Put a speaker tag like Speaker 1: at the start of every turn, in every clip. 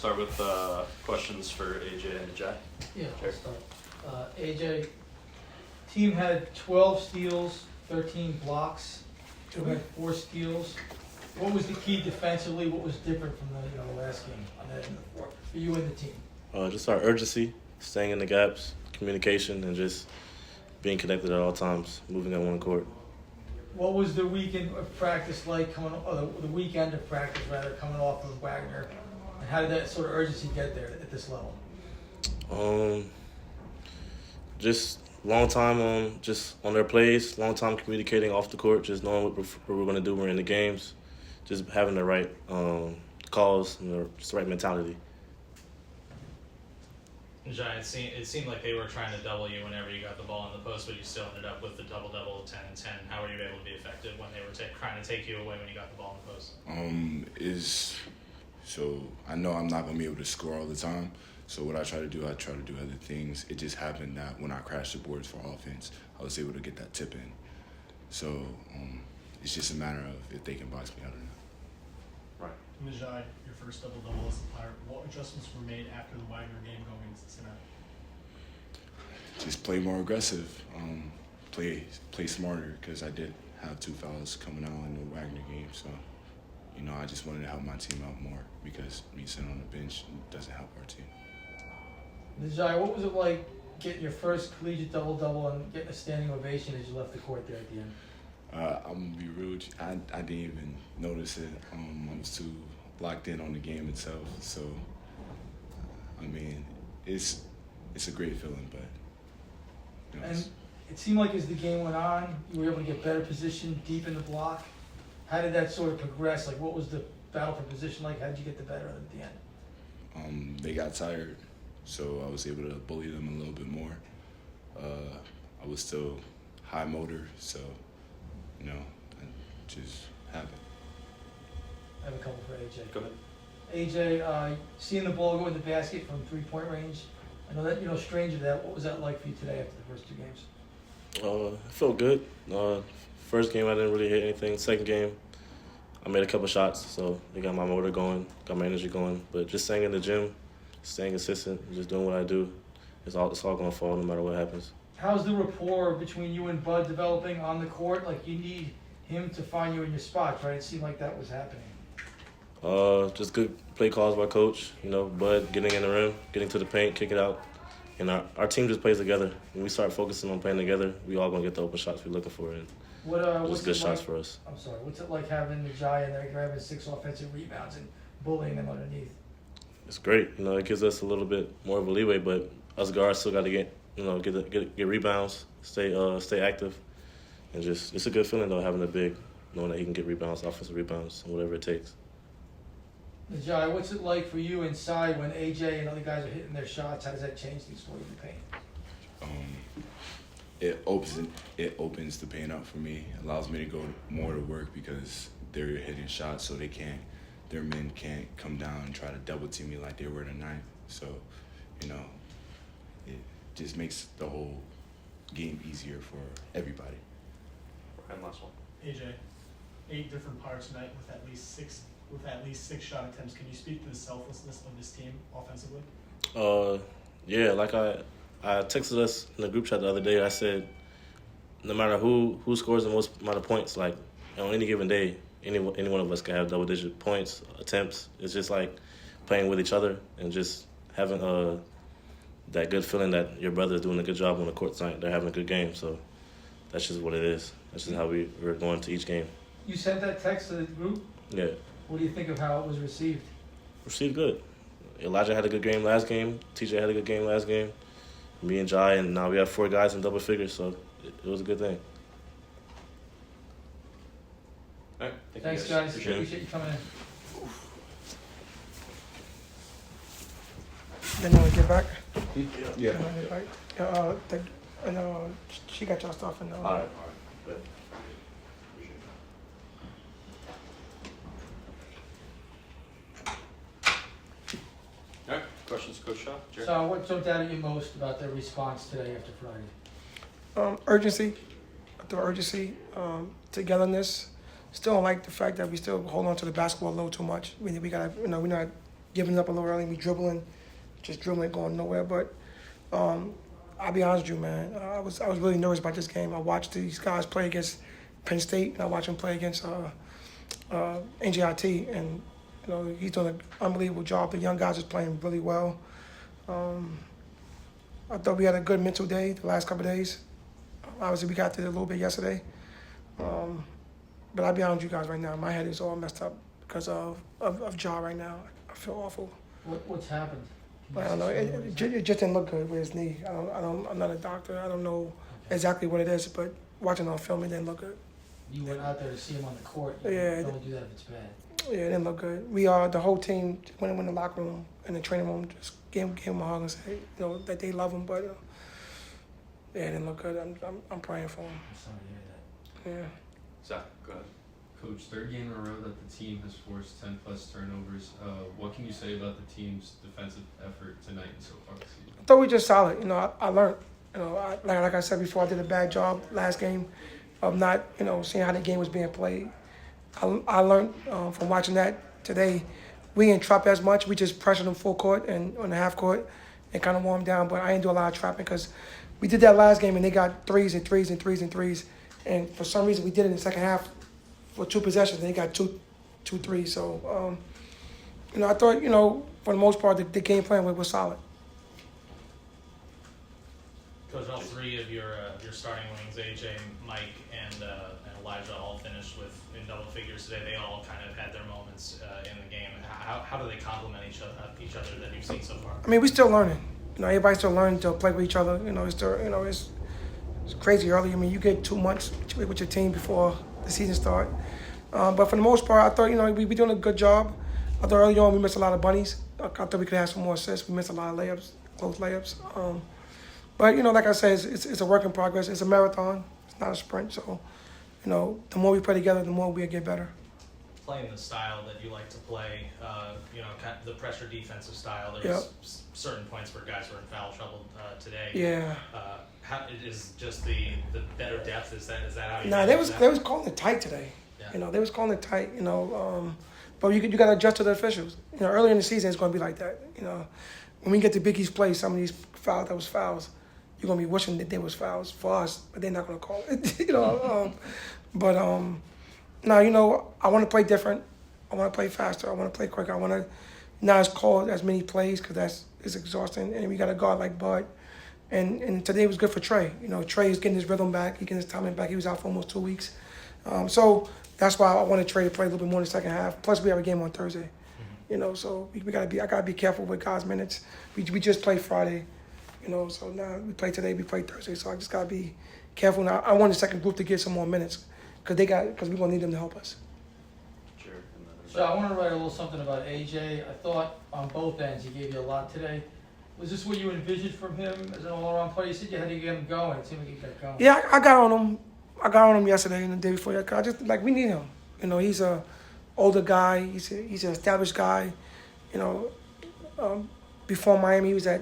Speaker 1: start with questions for AJ and Najai.
Speaker 2: Yeah,
Speaker 1: Sure.
Speaker 2: I'll start. AJ, team had 12 steals, 13 blocks. You had 4 steals. What was the key defensively? What was different from the last game on that end of the floor for you and the team?
Speaker 3: Just our urgency, staying in the gaps, communication, and just being connected at all times, moving on one court.
Speaker 2: What was the weekend of practice like the weekend of practice rather coming off of Wagner, and how did that sort of urgency get there at this level?
Speaker 3: Just long time just on their plays, long time communicating off the court, just knowing what we're going to do when we're in the games, just having the right calls and just the right mentality.
Speaker 4: Najai, it seemed like they were trying to double you whenever you got the ball in the post, but you still ended up with the double-double of 10 and 10. How were you able to be effective when they were trying to take you away when you got the ball in the post?
Speaker 5: So I know I'm not going to be able to score all the time. So what I try to do other things. It just happened that when I crashed the boards for offense, I was able to get that tip in. So it's just a matter of if they can box me out or not.
Speaker 1: Right.
Speaker 6: Najai, your first double-double as a Pirate. What adjustments were made after the Wagner game going into Cincinnati?
Speaker 5: Just play more aggressive, play smarter, because I did have 2 fouls coming out in the Wagner game. So, I just wanted to help my team out more because me sitting on the bench doesn't help our team.
Speaker 2: Najai, what was it like getting your first collegiate double-double and getting a standing ovation as you left the court there at the end?
Speaker 5: I'm going to be real with you. I didn't even notice it. I was too locked in on the game itself. So, it's a great feeling, but...
Speaker 2: And it seemed like as the game went on, you were able to get better position deep in the block. How did that sort of progress? Like, what was the battle for position like? How did you get the better at the end?
Speaker 5: They got tired, so I was able to bully them a little bit more. I was still high motor, so, it just happened.
Speaker 2: I have a couple for AJ.
Speaker 1: Go ahead.
Speaker 2: AJ, seeing the ball go in the basket from 3-point range, I know that, stranger to that. What was that like for you today after the first 2 games?
Speaker 3: It felt good. First game, I didn't really hit anything. Second game, I made a couple shots, so they got my motor going, got my energy going. But just staying in the gym, staying consistent, just doing what I do, it's all going to fall no matter what happens.
Speaker 2: How's the rapport between you and Bud developing on the court? Like, you need him to find you in your spots, right? It seemed like that was happening.
Speaker 3: Just good play calls by coach. Bud getting in the rim, getting to the paint, kick it out. And our team just plays together. When we start focusing on playing together, we all going to get the open shots we're looking for. And
Speaker 2: what's
Speaker 3: good shots
Speaker 2: like,
Speaker 3: for us.
Speaker 2: I'm sorry. What's it like having Najai in there grabbing 6 offensive rebounds and bullying them underneath?
Speaker 3: It's great. It gives us a little bit more of a leeway, but us guards still got to get rebounds, stay active, and just it's a good feeling though having a big, knowing that he can get rebounds, offensive rebounds, and whatever it takes.
Speaker 2: Najai, what's it like for you inside when AJ and other guys are hitting their shots? How does that change things for you in the paint?
Speaker 5: It opens the paint up for me. It allows me to go more to work because they're hitting shots, so their men can't come down and try to double team me like they were tonight. So, it just makes the whole game easier for everybody.
Speaker 1: And last one.
Speaker 6: AJ, 8 different Pirates tonight with at least 6 shot attempts. Can you speak to the selflessness of this team offensively?
Speaker 3: Yeah, like I texted us in the group chat the other day. I said, no matter who scores the most amount of points, like on any given day, any one of us can have double-digit points, attempts. It's just like playing with each other and just having that good feeling that your brother is doing a good job on the court tonight. They're having a good game, so that's just what it is. That's just how we're going to each game.
Speaker 2: You sent that text to the group?
Speaker 3: Yeah.
Speaker 2: What do you think of how it was received?
Speaker 3: Received good. Elijah had a good game last game. TJ had a good game last game. Me and Jai, and now we have 4 guys in double figures, so it was a good thing.
Speaker 1: All right.
Speaker 2: Thanks, guys. Appreciate you coming in.
Speaker 7: Then you want to get back?
Speaker 5: Yeah.
Speaker 7: She got y'all stuff in the.
Speaker 1: All right. Good. All right. Questions, Coach Shaw? Jared?
Speaker 2: So what jumped out at you most about their response today after Friday?
Speaker 7: Urgency, togetherness. Still don't like the fact that we still hold on to the basketball a little too much. We gotta, we're not giving up a little early, me dribbling, going nowhere. But I'll be honest with you, man. I was really nervous about this game. I watched these guys play against Penn State, and I watched them play against NJIT, and he's doing an unbelievable job. The young guys is playing really well. I thought we had a good mental day the last couple of days. Obviously, we got through it a little bit yesterday. But I'll be honest with you guys right now. My head is all messed up because of Ja right now. I feel awful.
Speaker 2: What's happened?
Speaker 7: I don't know. It just didn't look good with his knee. I'm not a doctor. I don't know exactly what it is, but watching on film, it didn't look good.
Speaker 2: You went out there to see him on the court.
Speaker 7: Yeah,
Speaker 2: Don't do that if it's bad.
Speaker 7: Yeah, it didn't look good. We the whole team went in the locker room, in the training room, just gave him a hug and said, that they love him, but yeah, it didn't look good. I'm praying for him.
Speaker 2: I'm sorry to hear that.
Speaker 7: Yeah.
Speaker 1: Zach, go ahead.
Speaker 8: Coach, third game in a row that the team has forced 10 plus turnovers. What can you say about the team's defensive effort tonight and so far this season?
Speaker 7: I thought we were just solid. I learned. Like I said before, I did a bad job last game of not, seeing how the game was being played. I learned from watching that today. We didn't trap as much. We just pressured them full court and on the half court and kind of wore them down. But I didn't do a lot of trapping because we did that last game and they got threes and threes and threes and threes. And for some reason, we did it in the second half for 2 possessions. And they got two threes. So, I thought, for the most part, the game plan was solid.
Speaker 4: Coach, all three of your starting wings, AJ, Mike, and Elijah, all finished in double figures today. They all kind of had their moments in the game. How do they complement each other that you've seen so far?
Speaker 7: I mean, we're still learning. Everybody's still learning to play with each other. It's crazy early. I mean, you get 2 months with your team before the season starts. But for the most part, I thought, we doing a good job. I thought early on we missed a lot of bunnies. I thought we could have some more assists. We missed a lot of layups, close layups. But, like I said, it's a work in progress. It's a marathon. It's not a sprint. So, the more we play together, the more we'll get better.
Speaker 4: Playing the style that you like to play, kind of the pressure defensive style. There was certain points where guys were in foul trouble today.
Speaker 7: Yeah.
Speaker 4: How it is just the better depth? Is that how you?
Speaker 7: Nah, they was calling it tight today.
Speaker 4: Yeah.
Speaker 7: They was calling it tight. But you got to adjust to the officials. Early in the season it's going to be like that. When we get to Big East play, some of these fouls that was fouls, you're going to be wishing that they was fouls for us, but they're not going to call it. But I want to play different. I want to play faster. I want to play quicker. I want to not call as many plays because it's exhausting. And we got a guard like Bud. And today was good for Trey. Trey is getting his rhythm back. He's getting his timing back. He was out for almost 2 weeks. So that's why I wanted Trey to play a little bit more in the second half. Plus, we have a game on Thursday. So I gotta be careful with guys' minutes. We just played Friday. So now we play today. We play Thursday. So I just gotta be careful. Now I want the second group to get some more minutes because we're gonna need them to help us.
Speaker 1: Jared, and then
Speaker 2: So I want to write a little something about AJ. I thought on both ends he gave you a lot today. Was this what you envisioned from him as an all-around player? You said you had to get him going. It seemed like he got going.
Speaker 7: Yeah, I got on him. I got on him yesterday and the day before. I just we need him. He's a older guy. He's an established guy. Before Miami, he was at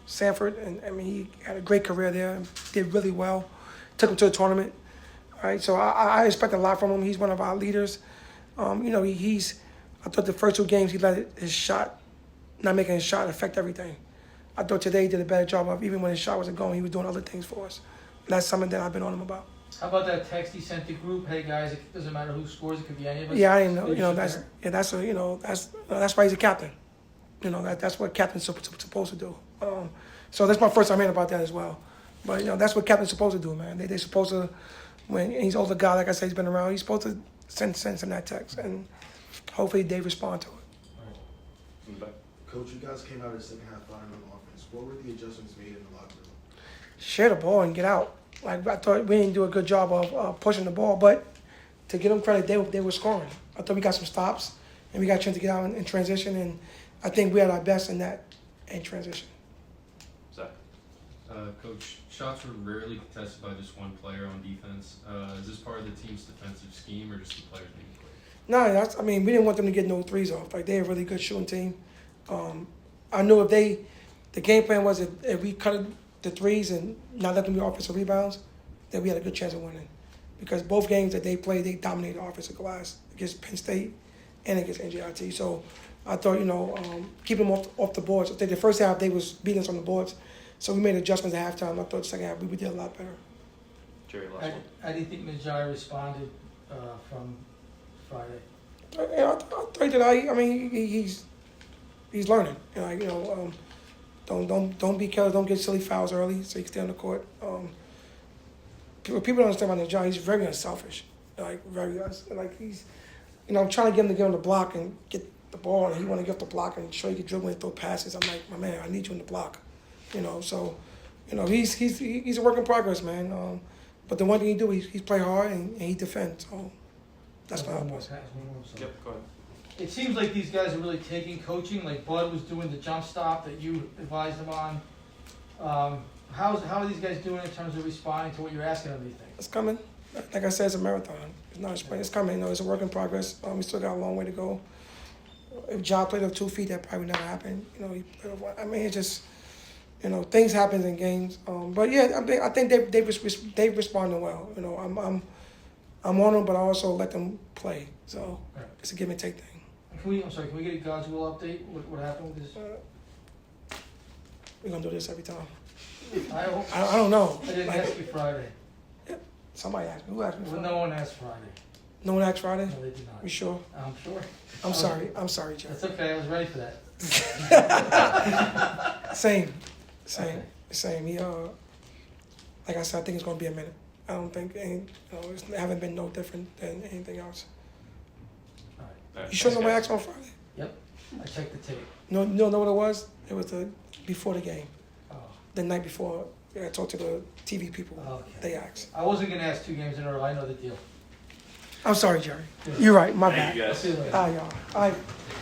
Speaker 7: Sanford, and he had a great career there and did really well. Took him to the tournament. All right, so I expect a lot from him. He's one of our leaders. I thought the first 2 games he let his shot, not making his shot, affect everything. I thought today he did a better job of, even when his shot wasn't going, he was doing other things for us. And that's something that I've been on him about.
Speaker 2: How about that text he sent the group? Hey guys, it doesn't matter who scores; it could be any of us.
Speaker 7: Yeah, I didn't know. That's why he's a captain. That's what captain's supposed to do. So that's my first time hearing about that as well. But that's what captain's supposed to do, man. They're supposed to, when he's older guy, like I said, he's been around. He's supposed to send that text, and hopefully they respond to it.
Speaker 1: in the back.
Speaker 9: Coach, you guys came out of the second half firing on offense. What were the adjustments made in the locker room?
Speaker 7: Share the ball and get out. I thought we didn't do a good job of pushing the ball, but to give them credit, they were scoring. I thought we got some stops, and we got a chance to get out in transition, and I think we had our best in that in transition.
Speaker 1: Zach.
Speaker 8: Coach, shots were rarely contested by just one player on defense. Is this part of the team's defensive scheme or just the players being played?
Speaker 7: No, we didn't want them to get no threes off. They're a really good shooting team. I knew the game plan was if we cut the threes and not let them get offensive rebounds, that we had a good chance of winning. Because both games that they played, they dominated offensive glass against Penn State and against NJIT. So I thought, keep them off the boards. I think the first half they was beating us on the boards, so we made adjustments at halftime. I thought the second half we did a lot better.
Speaker 1: Jerry, last one.
Speaker 2: How do you think Najai responded from Friday?
Speaker 7: I thought he did. I mean, he's learning. Don't be careless. Don't get silly fouls early, so you can stay on the court. People don't understand about Najai. He's very unselfish. He's, I'm trying to get him to get on the block and get the ball, and he want to get off the block and show you can dribble and throw passes. I'm like, my man, I need you in the block. He's a work in progress, man. But the one thing he do, he play hard and he defends. So that's what
Speaker 2: One
Speaker 7: I
Speaker 2: more
Speaker 7: was.
Speaker 2: pass, one more, sorry.
Speaker 1: Yep, go ahead.
Speaker 2: It seems like these guys are really taking coaching, like Bud was doing the jump stop that you advised him on. How are these guys doing in terms of responding to what you're asking them, do you think?
Speaker 7: It's coming. Like I said, it's a marathon. It's not a sprint. It's coming. It's a work in progress. We still got a long way to go. If Ja played up 2 feet, that probably never happened. It's just, things happen in games. But yeah, I think they've responded well. I'm on them, but I also let them play. So it's a give and take thing.
Speaker 2: Can we get a God's will update? What happened with this?
Speaker 7: We're gonna do this every time.
Speaker 2: I hope.
Speaker 7: I don't know.
Speaker 2: I didn't ask you Friday.
Speaker 7: Somebody asked me. Who asked me?
Speaker 2: Well,
Speaker 7: Friday?
Speaker 2: no one asked Friday.
Speaker 7: No one asked Friday.
Speaker 2: No, they did not.
Speaker 7: You sure?
Speaker 2: I'm sure.
Speaker 7: I'm sorry. I'm sorry, Joe.
Speaker 2: That's okay. I was ready for that.
Speaker 7: Same.
Speaker 2: Okay.
Speaker 7: He like I said, I think it's gonna be a minute. I don't think it haven't been no different than anything else.
Speaker 2: All right.
Speaker 1: All right,
Speaker 7: You sure
Speaker 1: thanks,
Speaker 7: nobody
Speaker 1: guys.
Speaker 7: asked on Friday?
Speaker 2: Yep. I checked the tape.
Speaker 7: No, know what it was? It was before the game,
Speaker 2: Oh.
Speaker 7: the night before. I talked to the TV people.
Speaker 2: Okay.
Speaker 7: They asked.
Speaker 2: I wasn't gonna ask 2 games in a row. I know the deal.
Speaker 7: I'm sorry, Jerry. You're right. My
Speaker 1: Thank
Speaker 7: bad.
Speaker 1: you,
Speaker 2: I'll
Speaker 1: guys.
Speaker 2: see you later.
Speaker 7: Y'all.